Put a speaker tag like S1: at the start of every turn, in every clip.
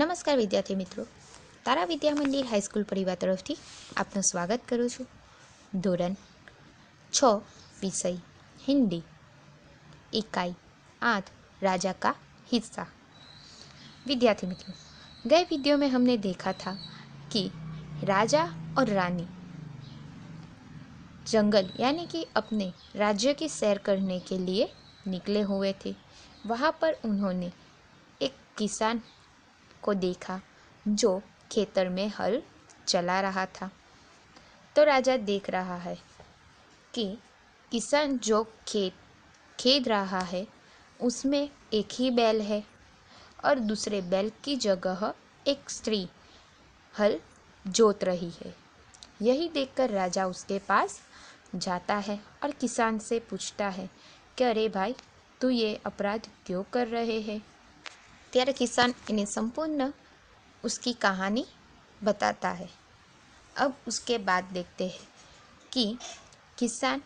S1: નમસ્કાર વિદ્યાર્થી મિત્રો, તારા વિદ્યા મંદિર હાઈસ્કૂલ પરિવાર તરફથી આપનું સ્વાગત કરું છું। ધોરણ 6 विषय हिंदी, इकाई 8 राजा का हिस्सा। विद्यार्थी मित्रों, गए वीडियो में हमने देखा था कि राजा और रानी जंगल यानी कि अपने राज्य की सैर करने के लिए निकले हुए थे। वहाँ पर उन्होंने एक किसान को देखा जो खेतर में हल चला रहा था। तो राजा देख रहा है कि किसान जो खेद रहा है उसमें एक ही बैल है और दूसरे बैल की जगह एक स्त्री हल जोत रही है। यही देखकर राजा उसके पास जाता है और किसान से पूछता है कि अरे भाई, तू ये अपराध क्यों कर रहे है। ત્યારે किसान इन्हें संपूर्ण उसकी कहानी बताता है। अब उसके बाद देखते हैं कि किसान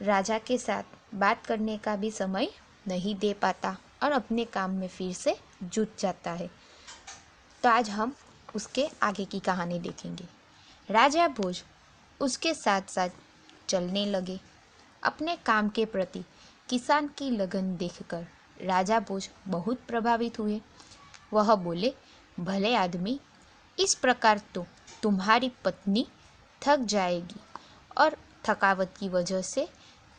S1: राजा के साथ बात करने का भी समय नहीं दे पाता और अपने काम में फिर से जुट जाता है। तो आज हम उसके आगे की कहानी देखेंगे। राजा भोज उसके साथ साथ चलने लगे। अपने काम के प्रति किसान की लगन देखकर राजा भोज बहुत प्रभावित हुए। वह बोले, भले आदमी, इस प्रकार तो तुम्हारी पत्नी थक जाएगी और थकावट की वजह से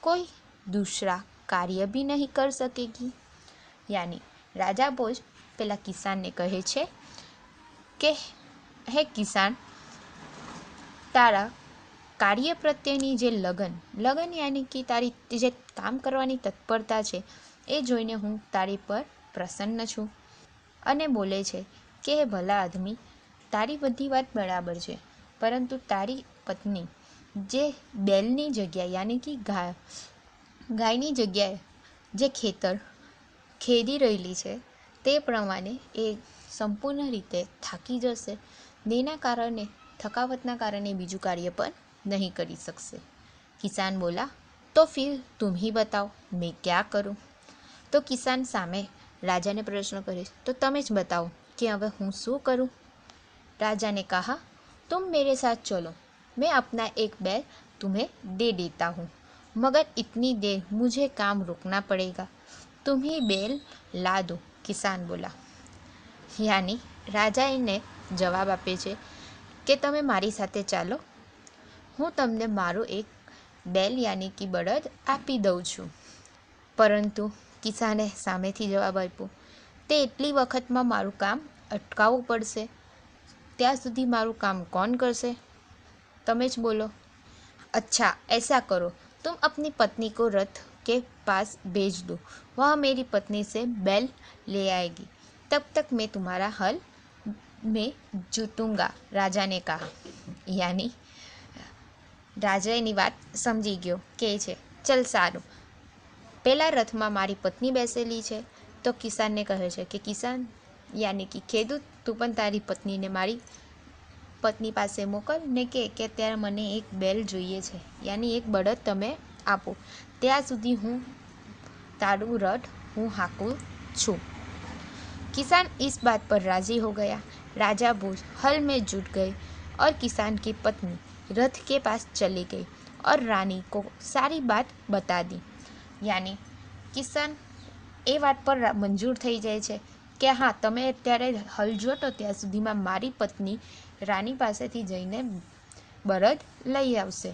S1: कोई दूसरा कार्य भी नहीं कर सकेगी। यानी राजा भोज पेला किसान ने कहे छे के हे किसान, तारा कार्य प्रत्येनी जे लगन यानी कि तारी जे काम करवानी तत्परता छे ए जोईने हूँ तारी पर प्रसन्न छूँ। અને બોલે છે કે હે ભલા આદમી, તારી બધી વાત બરાબર છે, પરંતુ તારી પત્ની જે બેલની જગ્યાએ યાની કે ગાયની જગ્યાએ જે ખેતર ખેડી રહેલી છે તે પ્રમાણે એ સંપૂર્ણ રીતે થાકી જશે। જેના કારણે થકાવટના કારણે બીજું કાર્ય પણ નહીં કરી શકશે। કિસાન બોલા, તો ફિર तुम ही बताओ मैं क्या करूं। तो किसान सामे राजा ने प्रश्न करे, तो तमे ज बताओ कि હવે હું શું કरूं। राजा ने कहा, तुम मेरे साथ चलो, मैं अपना एक बैल तुम्हें दे देता हूँ, मगर इतनी देर मुझे काम रोकना पड़ेगा, तुम ही बैल ला दो। किसान बोला। यानी राजा એને જવાબ આપે છે કે તમે મારી સાથે ચાલો, હું તમને મારું એક બેલ યાની કે બળદ આપી દઉં છું। પરંતુ કિસાને સામેથી જવાબ આપ્યો, તે એટલી વખતમાં મારું કામ અટકાવવું પડશે, ત્યાં સુધી મારું કામ કોણ કરશે, તમે જ બોલો। अच्छा ऐसा करो, तुम अपनी पत्नी को रथ के पास भेज दो, वह मेरी पत्नी से बैल ले आएगी, तब तक मैं तुम्हारा हल में जूतूंगा। राजा ने कहा। यानी राजा एनी बात समझी गयो, कहे छे चल सारू, पेला रथमां मारी पत्नी बेसेली छे। तो किसान ने कहे छे कि किसान यानी कि खेडूत, तू पण तारी पत्नी ने मारी पत्नी पासे मोकल ने के त्यारे मने एक बेल जोईए छे, यानी एक बळद तमे आपो, त्यां सुधी हूँ तारू रथ हूँ हाकूं छूं। किसान इस बात पर राजी हो गया। राजा भोज हल में जुट गए और किसान की पत्नी रथ के पास चली गई और रानी को सारी बात बता दी। यानी किसान એ વાત પર મંજૂર થઈ જાય છે કે હા, તમે અત્યારે હલ જોતો, ત્યાં સુધીમાં મારી પત્ની રાની પાસેથી જઈને બળદ લઈ આવશે।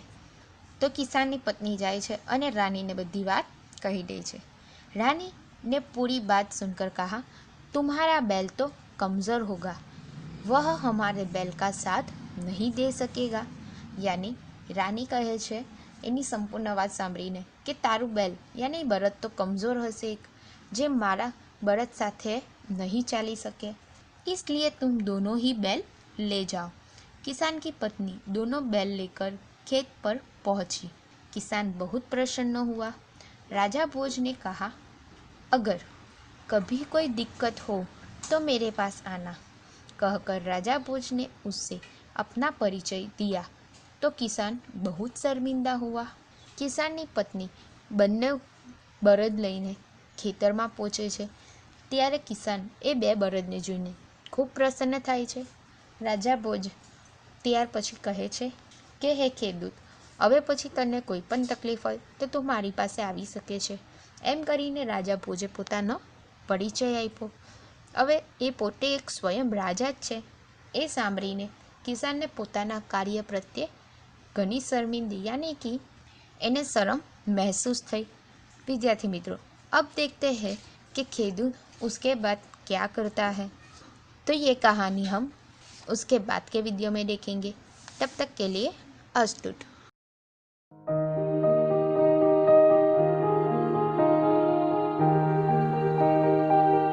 S1: તો કિસાનની પત્ની જાય છે અને રાનીને બધી વાત કહી દે છે। रानी ने पूरी बात सुनकर कहा, तुम्हारा बैल तो कमज़ोर होगा, वह हमारे बैल का साथ नहीं दे सकेगा। यानी रानी कहे છે એની સંપૂર્ણ વાત સાંભળીને કે તારું બેલ યાની બળદ તો કમज़ोर હશે, જે મારા બળદ સાથે नहीं ચાલી શકે, इसलिए तुम दोनों ही बैल ले जाओ। किसान की पत्नी दोनों बैल लेकर खेत पर पहुंची। किसान बहुत प्रसन्न हुआ। राजा भोज ने कहा, अगर कभी कोई दिक्कत हो तो मेरे पास आना, कहकर राजा भोज ने उससे अपना परिचय दिया। तो किसान बहुत शर्मिंदा हुआ। किसाननी पत्नी બંને બળદ લઈને ખેતરમાં પહોંચે છે ત્યારે કિસાન એ બે બળદને જોઈને ખૂબ પ્રસન્ન થાય છે. રાજા ભોજ ત્યાર પછી કહે છે કે હે ખેડૂત, હવે પછી તને કોઈ પણ તકલીફ હોય તો તું મારી પાસે આવી શકે છે. એમ કરીને રાજા ભોજે પોતાનો પરિચય આપ્યો. હવે એ પોતે એક સ્વયં રાજા જ છે. એ સાંભળીને કિસાનને પોતાના કાર્ય પ્રત્યે ઘણી શर्मिंदगी यानी कि इन्हें शर्म महसूस थी. विद्यार्थी मित्रों, अब देखते हैं कि खेदूत उसके बाद क्या करता है. तो ये कहानी हम उसके बाद के वीडियो में देखेंगे. तब तक के लिए अस्तुत.